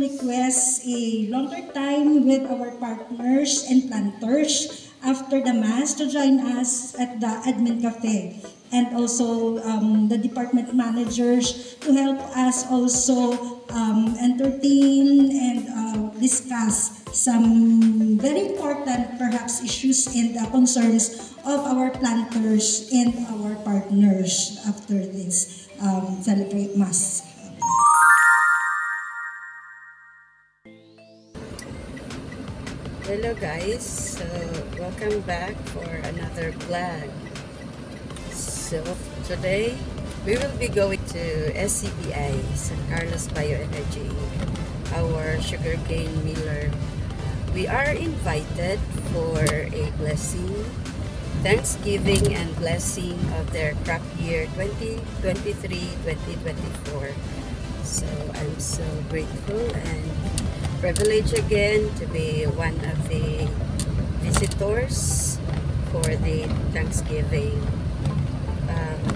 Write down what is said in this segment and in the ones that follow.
request a longer time with our partners and planters after the Mass to join us at the Admin Cafe. And also the department managers to help us also entertain and discuss some very important perhaps issues and concerns of our planters and our partners after this celebrate Mass. Hello guys, so welcome back for another vlog. So today we will be going to SCBI, San Carlos Bioenergy, our sugarcane miller. We are invited for a blessing, Thanksgiving and blessing of their crop year 2023-2024. So I'm so grateful and privileged again to be one of the visitors for the Thanksgiving.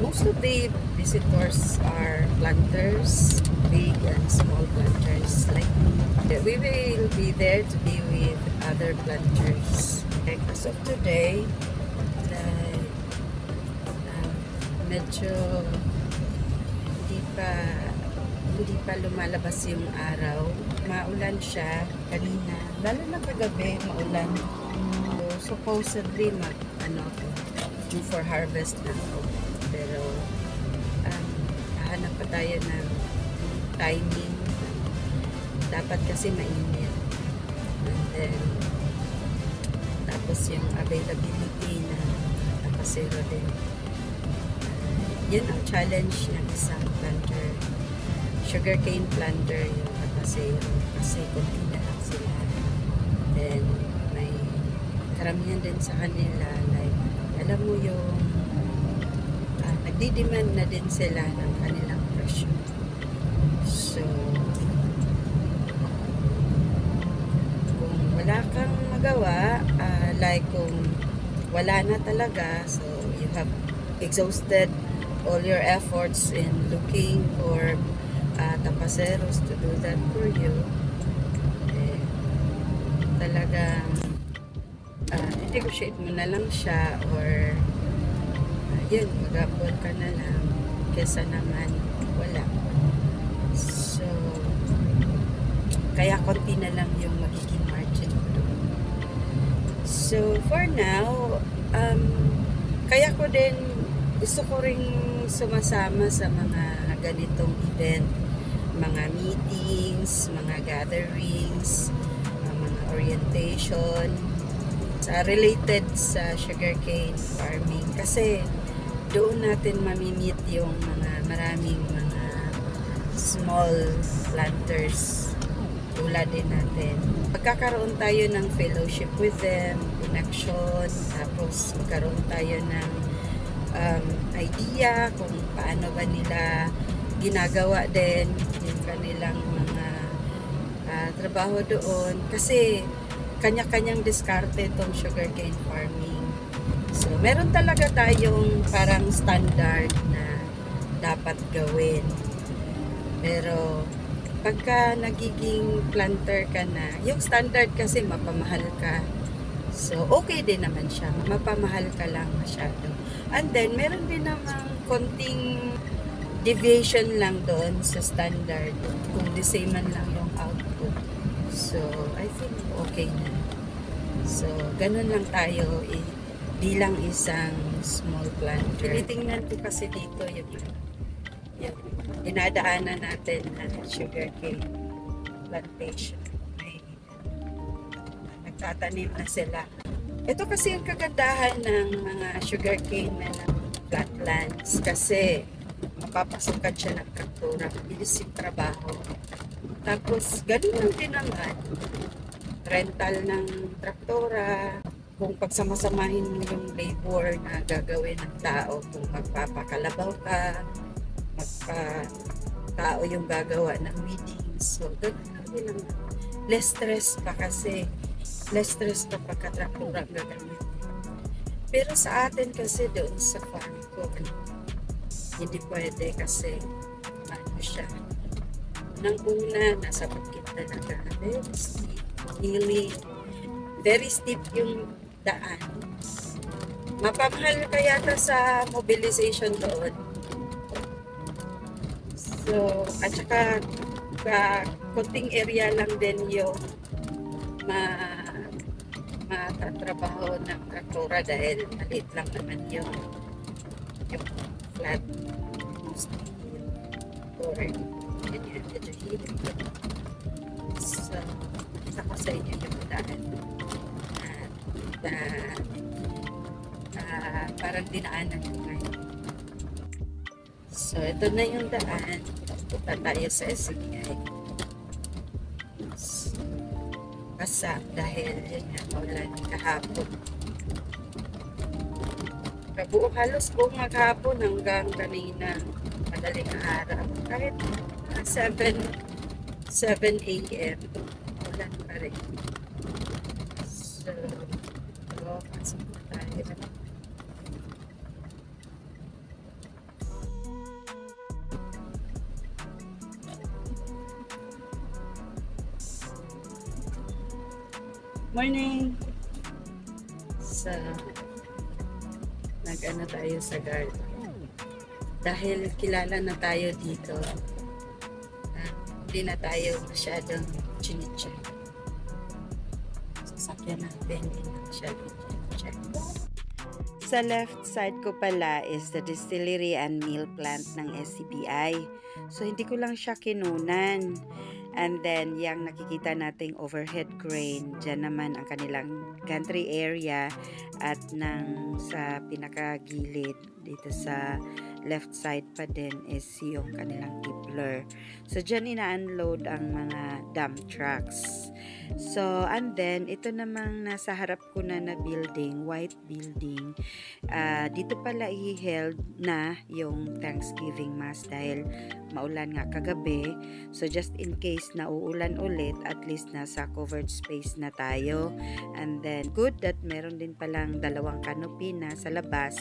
Most of the visitors are planters, big and small planters like me. We will be there to be with other planters. As of today, medyo hindi pa lumalabas yung araw. Maulan siya kanina, lalo na kagabi maulan. So supposedly due for harvest na ako. Pero hahanap pa tayo ng timing. Dapat kasi mainit. And then tapos yung availability na tapasero din. Yan ang challenge ng isang planter, sugarcane planter, yung tapasero, kasi kunti na lang sila. Then may karamihan din sa kanila, like alam mo yung nagdi-demand na din sila ng kanilang presyo. So kung wala kang magawa, like kung wala na talaga, so you have exhausted all your efforts in looking for tapaseros to do that for you, talagang negotiate mo na lang siya, or yun, mag-appol ka na lang kesa naman wala. So kaya konti na lang yung magiging margin ko doon. So for now, kaya ko din gusto ko ring sumasama sa mga ganitong event, mga meetings, mga gatherings, mga orientation related sa sugarcane farming, kasi doon natin mamimit yung maraming mga small planters tulad din natin. Magkakaroon tayo ng fellowship with them, connection, tapos magkaroon tayo ng idea kung paano ba nila ginagawa din yung kanilang mga trabaho doon, kasi kanya-kanyang diskarte itong sugarcane farming. So meron talaga tayong parang standard na dapat gawin, pero pagka nagiging planter ka na, yung standard kasi mapamahal ka. So okay din naman siya, mapamahal ka lang masyado. And then meron din namang konting deviation lang doon sa standard, kung the same man lang yung output. So I think okay na. So ganun lang tayo bilang isang small planter. Tinitingnan ko kasi dito yung dinadaanan natin na sugarcane plantation. Nagtatanim na sila. Ito kasi yung kagandahan ng mga sugarcane na flatlands, kasi mapapasukan siya ng traktora, bilis yung trabaho. Tapos ganun lang din naman, rental ng traktora, kung pagsamasamahin mo yung labor na gagawin ng tao, kung magpapakalabaw ka, tao yung gagawa ng weedings, so ganun lang din naman. Less stress pa kasi, less stress pa pagka-traktora ang gagamit. Pero sa atin kasi doon sa farm ko, hindi pwede kasi ano siya, Nang una, nasa bukid talaga. Very steep, hilly. Very steep yung daan. Mapamahal kaya sa mobilization doon. So, at saka konting area lang din yung matatrabaho ng traktora dahil maliit lang naman yung flat or ganyan, medyo hilig. So, isa ko sa inyo yung daan at parang dinaanan ko ngayon. So, ito na yung daan. Punta tayo sa SCBI. So, basa dahil yun nga, maulan kahapon. Halos buong maghapon hanggang kanina madaling araw. Kahit 7 a.m. ulan pa rin. So, pasok na tayo. Morning! So, nag-ano tayo sa garden. Dahil kilala na tayo dito, hindi na tayo masyadong chinitsa. Sasakyan natin, hindi na masyadong chinitsa. Sa left side ko pala is the distillery and mill plant ng SCBI. So, hindi ko lang siya kinunan. And then, yung nakikita nating overhead crane, dyan naman ang kanilang gantry area at sa pinakagilid dito sa left side pa din is yung kanilang tippler. So, dyan ina-unload ang mga dump trucks. So, and then, ito namang nasa harap ko na building, white building. Dito pala i-held na yung Thanksgiving Mass dahil maulan nga kagabi. So, just in case na uulan ulit, at least nasa covered space na tayo. And then, good that meron din palang 2 canopy na sa labas.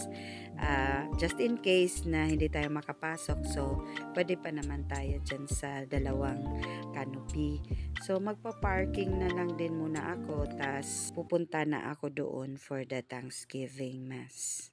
Just in case na hindi tayo makapasok. So, pwede pa naman tayo dyan sa 2 canopy. So, magpa-parking na lang din muna ako. Tas, pupunta na ako doon for the Thanksgiving Mass.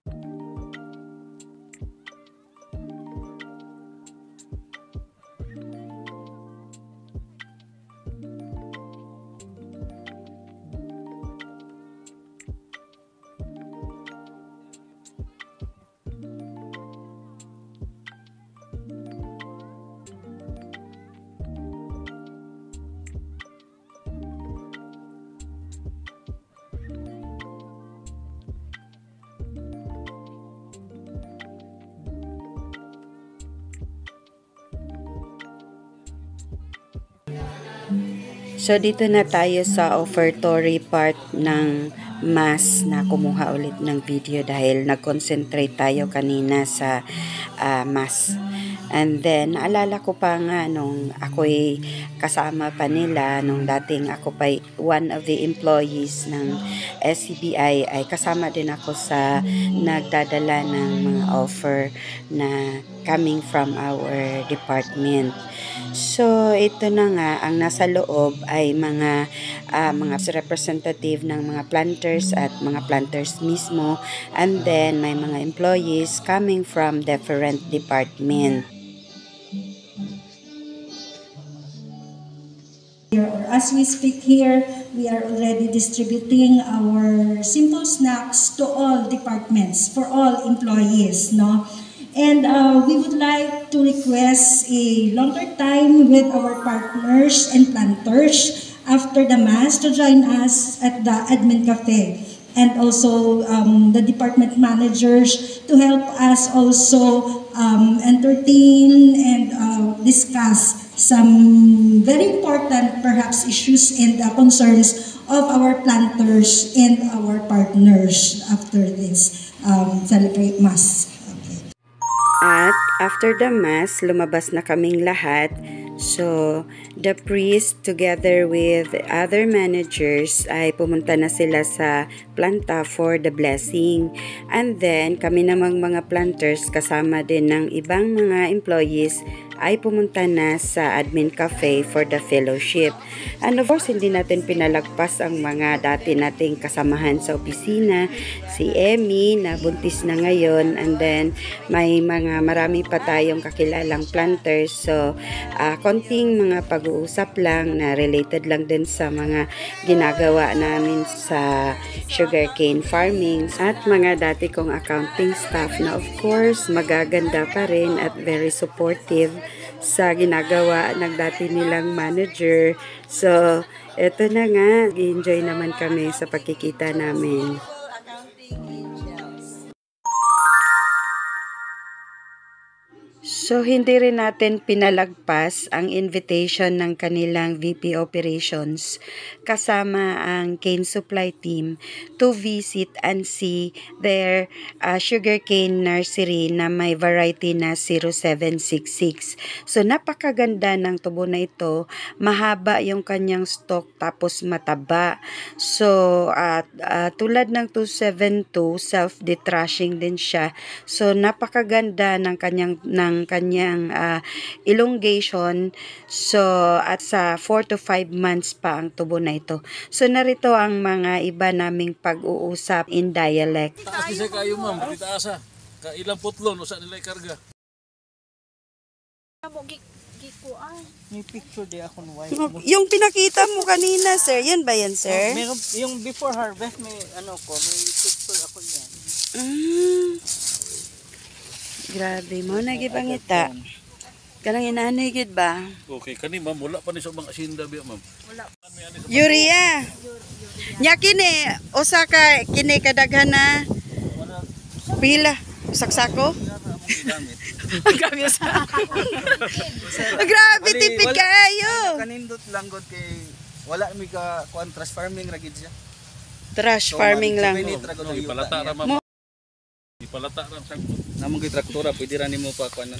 So, dito na tayo sa offertory part ng Mass na kumuha ulit ng video dahil nag-concentrate tayo kanina sa Mass. And then, naalala ko pa nga nung ako'y kasama pa nila, nung dating ako pa one of the employees ng SCBI, ay kasama din ako sa nagdadala ng mga offer na coming from our department. So, ito na nga, ang nasa loob ay mga representative ng mga planters at mga planters mismo, and then may mga employees coming from different department. As we speak here, we are already distributing our simple snacks to all departments, for all employees, no? And we would like to request a longer time with our partners and planters after the Mass to join us at the Admin Cafe. And also the department managers to help us also entertain and discuss some very important perhaps issues and concerns of our planters and our partners after this celebrate Mass. At after the Mass, lumabas na kaming lahat. So, the priest together with other managers ay pumunta na sila sa planta for the blessing. And then, kami namang mga planters kasama din ng ibang mga employees ay pumunta na sa admin cafe for the fellowship. And of course, hindi natin pinalagpas ang mga dati nating kasamahan sa opisina. Si Emmy, na buntis na ngayon. And then, may marami pa tayong kakilalang planters. So, konting mga pag-uusap lang na related lang din sa mga ginagawa namin sa sugarcane farming. At mga dati kong accounting staff na of course, magaganda pa rin at very supportive sa ginagawa ng dati nilang manager. So, eto na nga, enjoy naman kami sa pagkikita namin. So, hindi rin natin pinalagpas ang invitation ng kanilang VP Operations kasama ang cane supply team to visit and see their sugarcane nursery na may variety na 0766. So, napakaganda ng tubo na ito. Mahaba yung kanyang stalk tapos mataba. So, tulad ng 272, self-dethrashing din siya. So, napakaganda ng kanyang elongation. So, at sa 4 to 5 months pa ang tubo na ito. So, narito ang mga iba naming pag-uusap in dialect. Taas di sa kayo ma'am, di taasa. Ka ilang putlon, usa nila ikarga. May picture di ako ng white. Yung pinakita mo kanina, sir, yan ba yan, sir? Meron, yung before harvest, may may picture ako niyan. Grabe mo, nagipangita. Kanang inanay gid ba? Okay, kani ma'am, wala pa ni sa mga asinda biya ma'am. Wala. Urea. Nya kini, usa ka kini kadaghan na pila saksako? Grabe tipid kaayo. Kanindot lang god kay wala mi ka contrast farming ra gid siya. Trash farming lang. Ipalata ra ma'am. Ipalata ra sa namong kay traktora, pwede ra nimo pa kuan.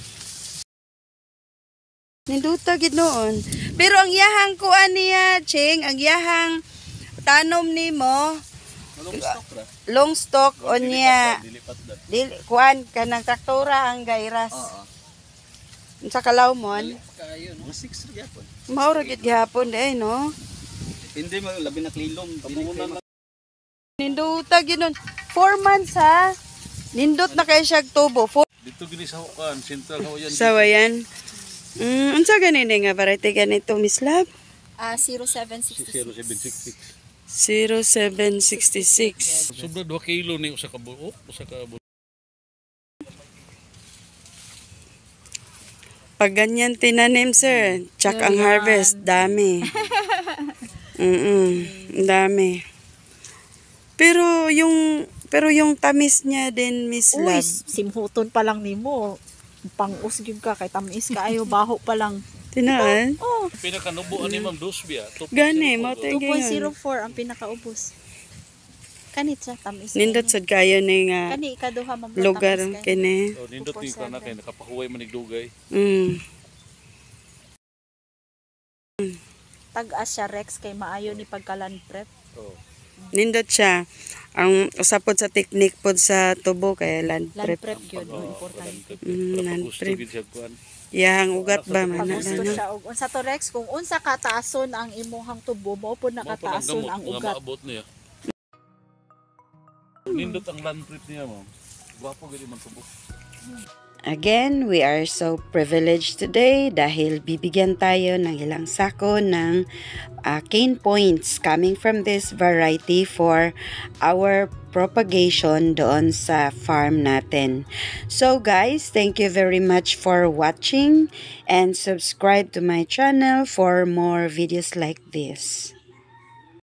Ninduta gid noon. Pero ang yahang kuan niya, Ching, ang yahang tanom nimo long stock on niya. Dili kuan kanang traktora ang gairas. Sa Kalawmon. Kayo no 6 ra gyapon. Mao ra gid gihapon day no. Hindi mo labi na klilong kamunan. Ninduta gid noon. 4 months ha. Nindot na kay siya tubo. Dito gini sa hukan, central Hawayan. Sa wayan. Unsa ganini nga variety ganito, Miss Lab? 0766. 0766. Sobra 2 kilo ni usa ka buo, Pag ganyan tinanim, sir, tsak ang harvest, dami. Dami. Pero yung tamis niya din, Miss Uy, Lab. simhuton pa lang nimo. Pang-us gyud ka kay tamis kaayo baho pa lang. Tinaan? Oh, pinakanubuan ni Ma'am Dosbia. Gani, mo tayo ngayon. 2.04 ang pinakaubos. Kanit sa tamis. Nindot sad kayo ni nga Kani ikaduha man lugar kini. Oh, nindot ni ka na kay nakapahuway man dugay. Tag-as siya Rex kay maayo ni pagkalan prep. Oh. Nindot siya. Ang usapod sa technique pod sa tubo kay land Land prep. prep gyud importante. Land Gusto prep. gid siya kuan. Yang ugat ba man Pag gusto ano? siya og unsa to Rex kung unsa ka taason ang imuhang tubo mao pud nakataason ang ugat. Maabot niya. Nindot ang land prep niya, ma'am. Gwapo gid man tubo. Again, we are so privileged today dahil bibigyan tayo ng ilang sako ng cane points coming from this variety for our propagation doon sa farm natin. So guys, thank you very much for watching and subscribe to my channel for more videos like this.